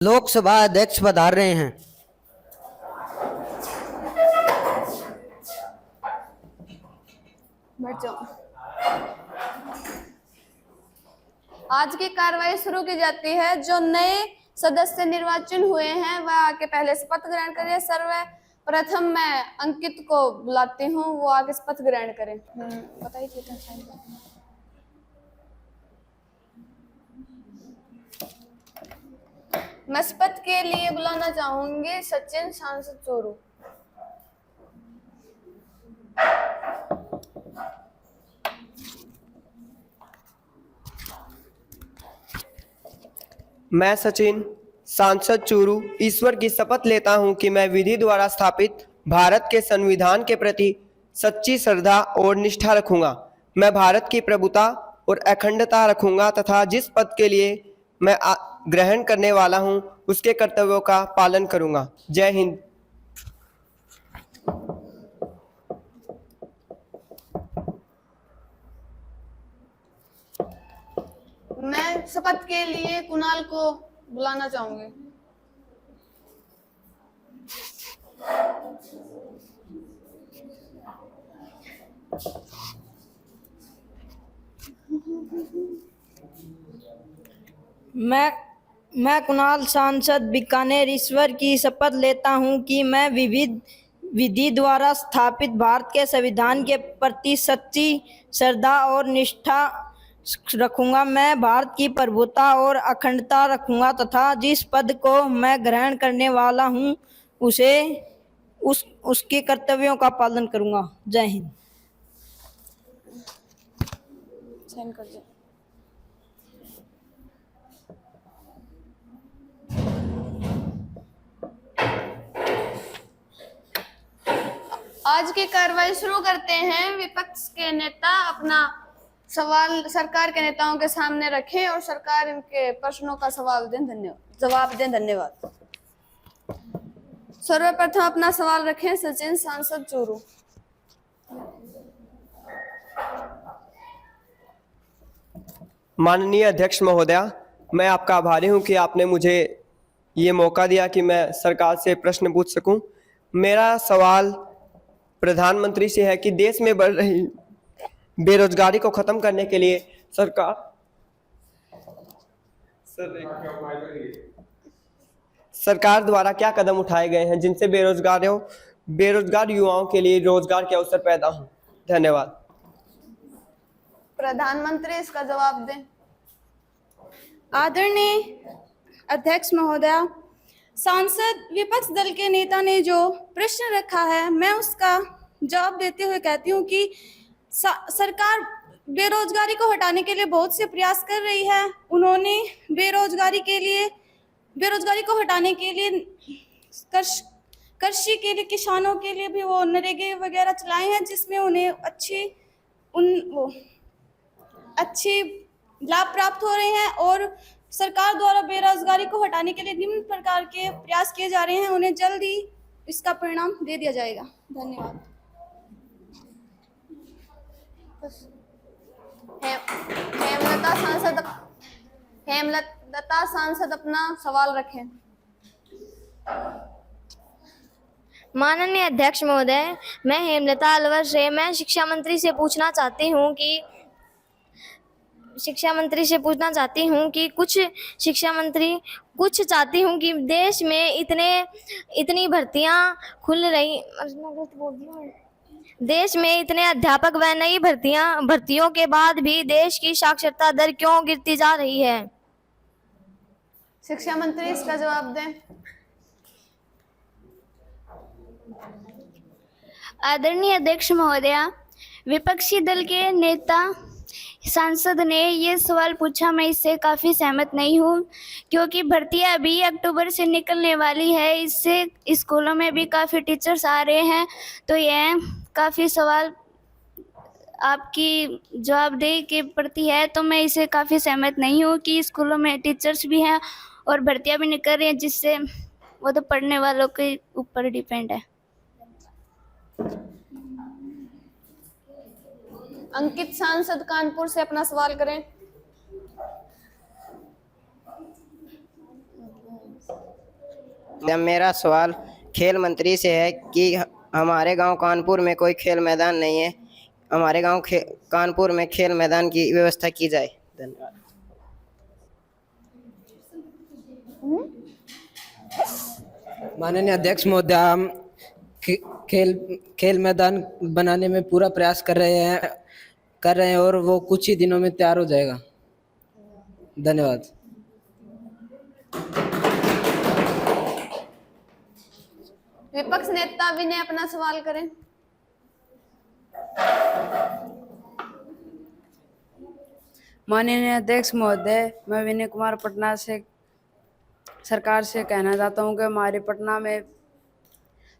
लोकसभा अध्यक्ष पधार रहे हैं। बैठ जाओ। आज की कार्रवाई शुरू की जाती है। जो नए सदस्य निर्वाचन हुए हैं वह आके पहले शपथ ग्रहण करें। सर्वप्रथम मैं अंकित को बुलाती हूँ, वो आके शपथ ग्रहण करें। बताइए ठीक है। मैं शपथ के लिए बुलाना चाहूंगी सचिन सांसद चूरू। मैं सचिन सांसद चूरू ईश्वर की शपथ लेता हूं कि मैं विधि द्वारा स्थापित भारत के संविधान के प्रति सच्ची श्रद्धा और निष्ठा रखूंगा। मैं भारत की प्रभुता और अखंडता रखूंगा तथा जिस पद के लिए मैं ग्रहण करने वाला हूं उसके कर्तव्यों का पालन करूंगा। जय हिंद। मैं शपथ के लिए कुणाल को बुलाना चाहूंगी। मैं कुणाल सांसद बीकानेर ईश्वर की शपथ लेता हूं कि मैं विधि द्वारा स्थापित भारत के संविधान के प्रति सच्ची श्रद्धा और निष्ठा रखूंगा। मैं भारत की प्रभुता और अखंडता रखूंगा तथा जिस पद को मैं ग्रहण करने वाला हूं उसके कर्तव्यों का पालन करूंगा। जय हिंद। साइन कर दो। आज की कार्रवाई शुरू करते हैं। विपक्ष के नेता अपना सवाल सरकार के नेताओं के सामने रखें और सरकार इनके प्रश्नों का जवाब दें। धन्यवाद। सर्वप्रथम अपना सवाल रखें सचिन सांसद चूरू। माननीय अध्यक्ष महोदया, मैं आपका आभारी हूं कि आपने मुझे ये मौका दिया कि मैं सरकार से प्रश्न पूछ सकूं। मेरा सवाल प्रधानमंत्री से है कि देश में बढ़ रही बेरोजगारी को खत्म करने के लिए सरकार द्वारा क्या कदम उठाए गए हैं जिनसे बेरोजगार युवाओं के लिए रोजगार के अवसर पैदा हों। धन्यवाद। प्रधानमंत्री इसका जवाब दें। आदरणीय अध्यक्ष महोदया, सांसद विपक्ष दल के नेता ने जो प्रश्न रखा है मैं उसका जवाब देते हुए कहती हूँ कि सरकार बेरोजगारी को हटाने के लिए बहुत से प्रयास कर रही है। उन्होंने बेरोजगारी को हटाने के लिए कृषि के लिए किसानों के लिए भी वो नरेगा वगैरह चलाए हैं, जिसमें उन्हें अच्छी लाभ प्राप्त हो रहे हैं और सरकार द्वारा बेरोजगारी को हटाने के लिए निम्न प्रकार के प्रयास किए जा रहे हैं। उन्हें जल्द ही इसका परिणाम दे दिया जाएगा। धन्यवाद। हेमलता सांसद अपना सवाल रखें। माननीय अध्यक्ष महोदय, मैं हेमलता अलवर से मैं शिक्षा मंत्री से पूछना चाहती हूँ कि कुछ चाहती हूँ कि देश में इतनी भर्तियाँ खुल रही, देश में इतने अध्यापक व नई भर्तियों के बाद भी देश की साक्षरता दर क्यों गिरती जा रही है। शिक्षा मंत्री इसका जवाब दें। आदरणीय अध्यक्ष महोदया, विपक्षी दल के नेता सांसद ने ये सवाल पूछा, मैं इससे काफ़ी सहमत नहीं हूँ क्योंकि भर्तियाँ अभी अक्टूबर से निकलने वाली है। इससे स्कूलों में भी काफ़ी टीचर्स आ रहे हैं, तो यह काफ़ी सवाल आपकी जवाबदेही के प्रति है। तो मैं इसे काफ़ी सहमत नहीं हूँ कि स्कूलों में टीचर्स भी हैं और भर्तियाँ भी निकल रही हैं, जिससे वो तो पढ़ने वालों के ऊपर डिपेंड है। अंकित सांसद कानपुर से अपना सवाल करें। मेरा सवाल खेल मंत्री से है कि हमारे गांव कानपुर में कोई खेल मैदान नहीं है। हमारे गांव कानपुर में खेल मैदान की व्यवस्था की जाए। धन्यवाद। माननीय अध्यक्ष महोदय, हम खेल मैदान बनाने में पूरा प्रयास कर रहे हैं और वो कुछ ही दिनों में तैयार हो जाएगा। धन्यवाद। विपक्ष नेता विनय अपना सवाल करें। माननीय अध्यक्ष महोदय, मैं विनय कुमार पटना से सरकार से कहना चाहता हूं कि हमारे पटना में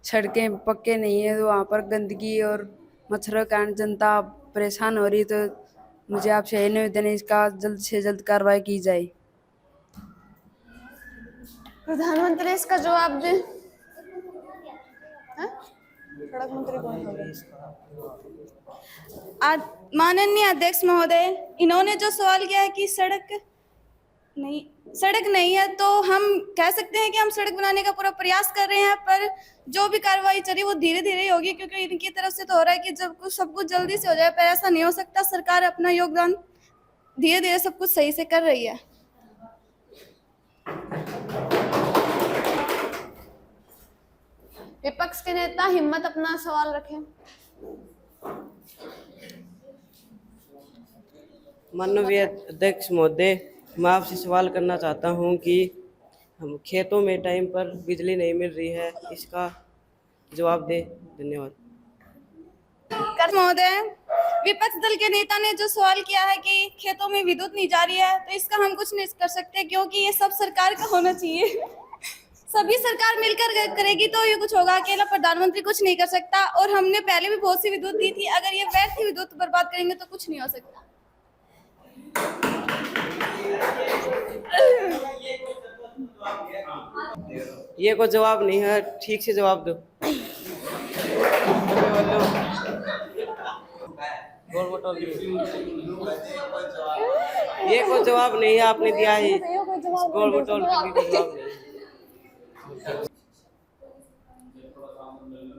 सड़कें पक्के नहीं है, तो वहाँ पर गंदगी और मच्छरों के कारण जनता परेशान हो रही, तो मुझे आपसे यही निवेदन है इसका जल्द से जल्द कार्रवाई की जाए। प्रधानमंत्री इसका जवाब दें। सड़क मंत्री कौन होगा? माननीय अध्यक्ष महोदय, इन्होंने जो सवाल किया है कि सड़क नहीं है, तो हम कह सकते हैं कि हम सड़क बनाने का पूरा प्रयास कर रहे हैं, पर जो भी कार्रवाई चली वो धीरे धीरे ही होगी, क्योंकि इनकी तरफ से तो हो रहा है कि सब कुछ जल्दी से हो जाए, पर ऐसा नहीं हो सकता। सरकार अपना योगदान धीरे धीरे सब कुछ सही से कर रही है। विपक्ष के नेता हिम्मत अपना सवाल रखें। माननीय अध्यक्ष महोदय, मैं आपसे सवाल करना चाहता हूं कि हम खेतों में टाइम पर बिजली नहीं मिल रही है, इसका जवाब दें। धन्यवाद। महोदय, विपक्ष दल के नेता ने जो सवाल किया है कि खेतों में विद्युत नहीं जा रही है, तो इसका हम कुछ नहीं कर सकते, क्योंकि ये सब सरकार का होना चाहिए। सभी सरकार मिलकर करेगी तो ये कुछ होगा, अकेला प्रधानमंत्री कुछ नहीं कर सकता। और हमने पहले भी बहुत सी विद्युत दी थी, अगर ये व्यर्थ विद्युत बर्बाद करेंगे तो कुछ नहीं हो सकता। ये कोई जवाब नहीं है, ठीक से जवाब दो। ये कोई जवाब नहीं है, आपने दिया ही गोल बटोल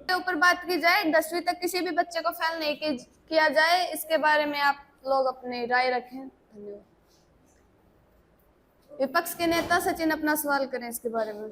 के ऊपर बात की जाए। 10वीं तक किसी भी बच्चे को फेल नहीं किया जाए, इसके बारे में आप लोग अपनी राय रखें। धन्यवाद। विपक्ष के नेता सचिन अपना सवाल करें इसके बारे में।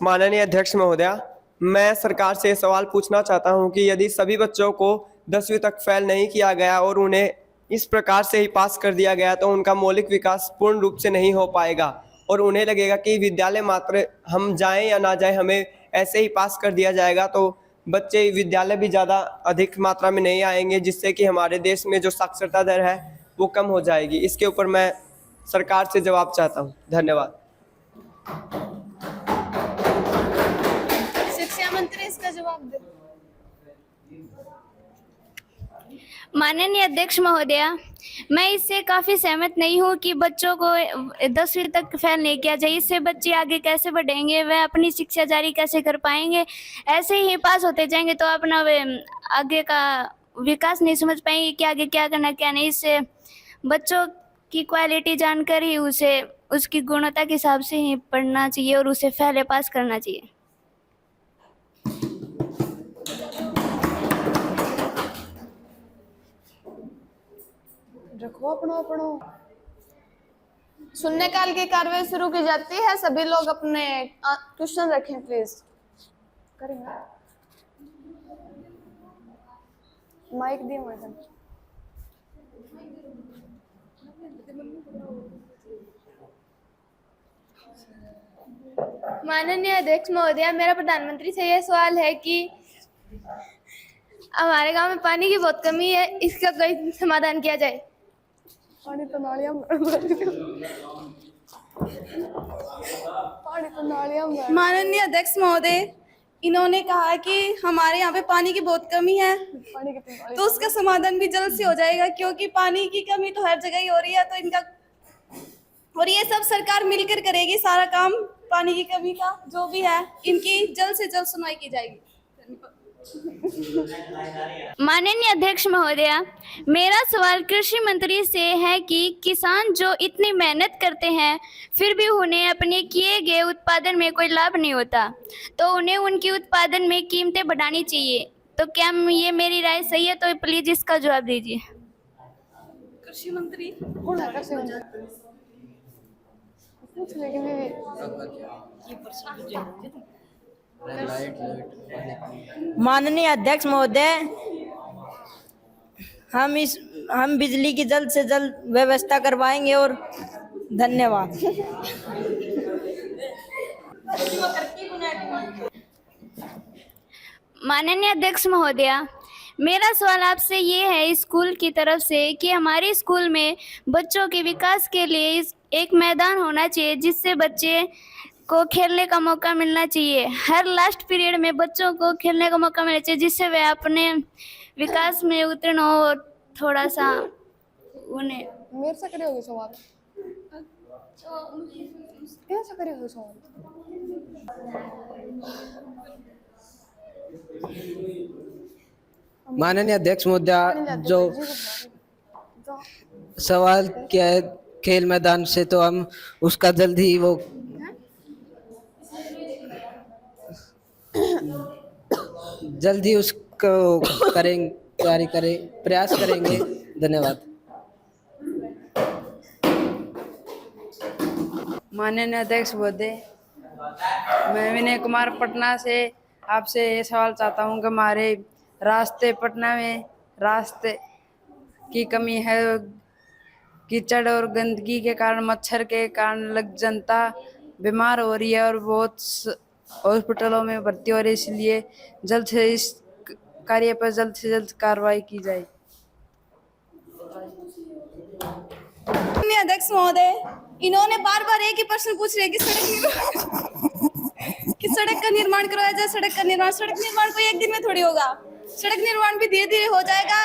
माननीय अध्यक्ष महोदय, मैं सरकार से सवाल पूछना चाहता हूं कि यदि सभी बच्चों को 10वीं तक फेल नहीं किया गया और उन्हें इस प्रकार से ही पास कर दिया गया, तो उनका मौलिक विकास पूर्ण रूप से नहीं हो पाएगा और उन्हें लगेगा कि विद्यालय मात्र हम जाएं या ना जाएं, हमें ऐसे ही पास कर दिया जाएगा, तो बच्चे विद्यालय भी ज़्यादा अधिक मात्रा में नहीं आएंगे, जिससे कि हमारे देश में जो साक्षरता दर है वो कम हो जाएगी। इसके ऊपर मैं सरकार से जवाब चाहता हूँ। धन्यवाद। शिक्षा मंत्री इसका जवाब दे। माननीय अध्यक्ष महोदया, मैं इससे काफ़ी सहमत नहीं हूँ कि बच्चों को 10वीं तक फेल नहीं किया जाए। इससे बच्चे आगे कैसे बढ़ेंगे, वह अपनी शिक्षा जारी कैसे कर पाएंगे? ऐसे ही पास होते जाएंगे तो अपना वे आगे का विकास नहीं समझ पाएंगे कि आगे क्या करना क्या नहीं। इससे बच्चों की क्वालिटी जानकर ही उसे उसकी गुणवत्ता के हिसाब से ही पढ़ना चाहिए और उसे पहले पास करना चाहिए। रखो अपनो शून्यकाल की कार्रवाई शुरू की जाती है। सभी लोग अपने क्वेश्चन रखें प्लीज। करेंगे माइक दी मैडम। माननीय अध्यक्ष महोदया, मेरा प्रधानमंत्री से यह सवाल है कि हमारे गांव में पानी की बहुत कमी है, इसका कोई समाधान किया जाए। पानी तो नालियां माननीय अध्यक्ष महोदय, इन्होंने कहा कि हमारे यहाँ पे पानी की बहुत कमी है, तो उसका समाधान भी जल्द से हो जाएगा, क्योंकि पानी की कमी तो हर जगह ही हो रही है। तो इनका और ये सब सरकार मिलकर करेगी सारा काम। पानी की कमी का जो भी है, इनकी जल्द से जल्द सुनवाई की जाएगी। माननीय अध्यक्ष महोदया, मेरा सवाल कृषि मंत्री से है कि किसान जो इतनी मेहनत करते हैं फिर भी उन्हें अपने किए गए उत्पादन में कोई लाभ नहीं होता, तो उन्हें उनकी उत्पादन में कीमतें बढ़ानी चाहिए। तो क्या ये मेरी राय सही है? तो प्लीज इसका जवाब दीजिए। कृषि मंत्री माननीय अध्यक्ष महोदय, हम बिजली की जल्द से जल्द व्यवस्था करवाएंगे और धन्यवाद। माननीय अध्यक्ष महोदया, मेरा सवाल आपसे ये है स्कूल की तरफ से कि हमारे स्कूल में बच्चों के विकास के लिए एक मैदान होना चाहिए जिससे बच्चे को खेलने का मौका मिलना चाहिए। हर लास्ट पीरियड में बच्चों को खेलने का मौका मिलना चाहिए जिससे वे अपने विकास में उत्तीर्ण हो और थोड़ा सा उन्हें मेरे से करे होगे सवाल। कैसे करे होगे सवाल? माननीय अध्यक्ष महोदया, जो सवाल क्या है खेल मैदान से, तो हम उसका जल्द ही वो जल्दी उसको करेंगे, तैयारी करें, प्रयास करेंगे। धन्यवाद। माननीय अध्यक्ष महोदय, मैं विनय कुमार पटना से आपसे ये सवाल चाहता हूँ कि हमारे पटना में रास्ते की कमी है। कीचड़ और गंदगी के कारण, मच्छर के कारण जनता बीमार हो रही है और बहुत हॉस्पिटलों में भर्ती हो रही है। इसलिए जल्द से इस कार्य पर जल्द से जल्द कार्रवाई की जाए। माननीय अध्यक्ष महोदय, इन्होंने बार बार एक ही प्रश्न पूछ रहे कि सड़क का निर्माण करवाया जाए। सड़क निर्माण कोई एक दिन में थोड़ी होगा। सड़क निर्माण भी धीरे धीरे हो जाएगा।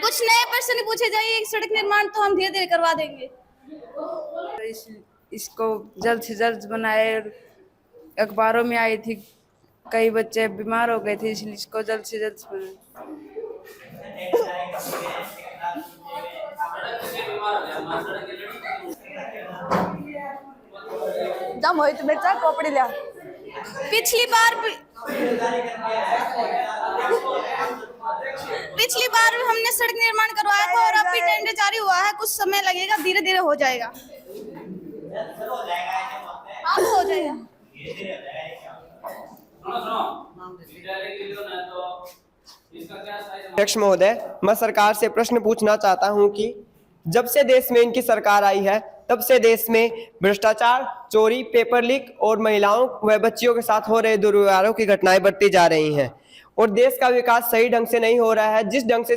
कुछ नए प्रश्न पूछे जाइए। सड़क निर्माण तो हम धीरे धीरे करवा देंगे। इसको जल्द से जल्द बनाए। अखबारों में आई थी, कई बच्चे बीमार हो गए थे, इसलिए इसको जल्द से जल्द बनाए। जम होई तो बेचा कपड़े लिया। पिछली बार हमने सड़क निर्माण करवाया था और अभी टेंडर जारी हुआ है। कुछ समय लगेगा, धीरे धीरे हो जाएगा। अब हो जाएगा। अध्यक्ष महोदय, मैं सरकार से प्रश्न पूछना चाहता हूं कि जब से देश में इनकी सरकार आई है तब से देश में भ्रष्टाचार, चोरी, पेपर लीक और महिलाओं व बच्चियों के साथ हो रहे दुर्व्यवहारों की घटनाएं बढ़ती जा रही हैं और देश का विकास सही ढंग से नहीं हो रहा है। जिस ढंग से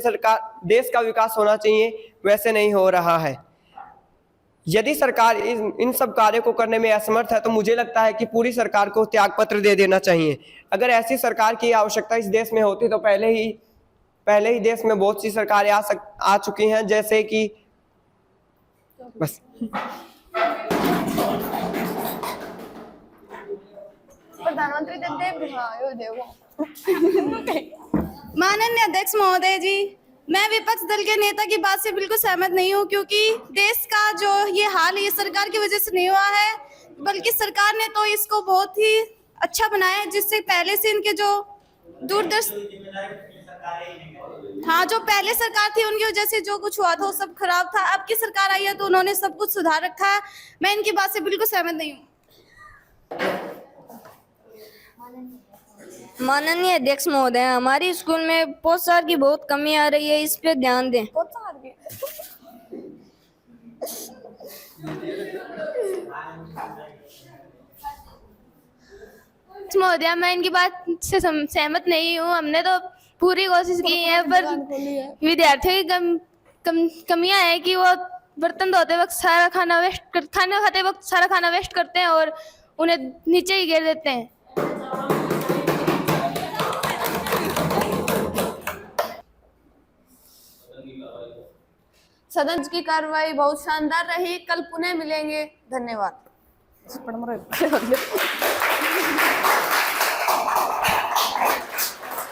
देश का विकास होना चाहिए वैसे नहीं हो रहा है। यदि सरकार इन सब कार्यों को करने में असमर्थ है तो मुझे लगता है कि पूरी सरकार को त्यागपत्र दे देना चाहिए। अगर ऐसी सरकार की आवश्यकता इस देश में होती तो पहले ही देश में बहुत सी सरकारें आ चुकी हैं, जैसे कि बस। प्रधानमंत्री देखो। माननीय अध्यक्ष महोदय जी, मैं विपक्ष दल के नेता की बात से बिल्कुल सहमत नहीं हूँ, क्योंकि देश का जो ये हाल है ये सरकार की वजह से नहीं हुआ है, बल्कि सरकार ने तो इसको बहुत ही अच्छा बनाया है। जिससे पहले से इनके जो जो पहले सरकार थी उनकी वजह से जो कुछ हुआ था वो सब खराब था। अब की सरकार आई है तो उन्होंने सब कुछ सुधार रखा है। मैं इनकी बात से बिल्कुल सहमत नहीं हूँ। माननीय अध्यक्ष महोदय, हमारी स्कूल में पोषण की बहुत कमी आ रही है, इस पे ध्यान दें। महोदया, मैं इनकी बात से सहमत नहीं हूँ। हमने तो पूरी कोशिश की है, पर विद्यार्थियों की कमियां है कि वो बर्तन धोते वक्त सारा खाना खाते वक्त सारा खाना वेस्ट करते हैं और उन्हें नीचे ही गिर देते हैं। सदन की कार्रवाई बहुत शानदार रही। कल पुनः मिलेंगे। धन्यवाद।